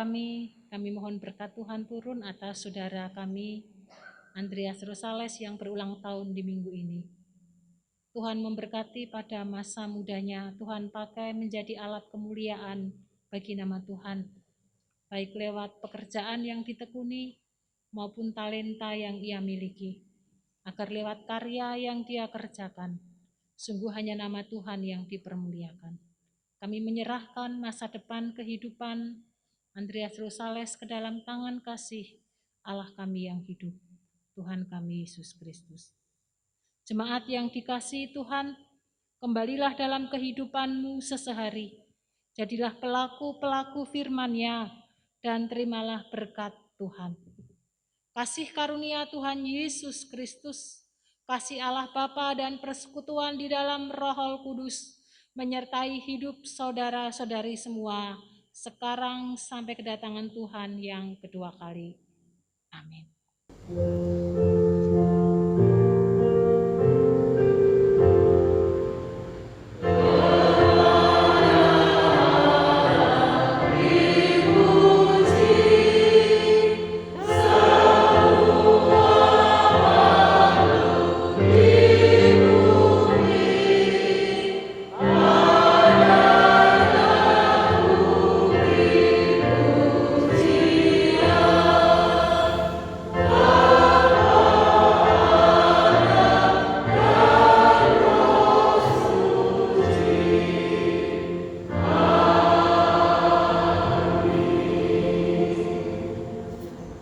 kami mohon berkat Tuhan turun atas saudara kami, Andreas Rosales yang berulang tahun di minggu ini. Tuhan memberkati pada masa mudanya, Tuhan pakai menjadi alat kemuliaan bagi nama Tuhan, baik lewat pekerjaan yang ditekuni maupun talenta yang ia miliki, agar lewat karya yang dia kerjakan, sungguh hanya nama Tuhan yang dipermuliakan. Kami menyerahkan masa depan kehidupan Andreas Rosales ke dalam tangan kasih Allah kami yang hidup, Tuhan kami Yesus Kristus. Jemaat yang dikasihi Tuhan, kembalilah dalam kehidupanmu sesehari. Jadilah pelaku-pelaku firman-Nya dan terimalah berkat Tuhan. Kasih karunia Tuhan Yesus Kristus, kasih Allah Bapa dan persekutuan di dalam Roh Kudus menyertai hidup saudara-saudari semua sekarang sampai kedatangan Tuhan yang kedua kali. Amin.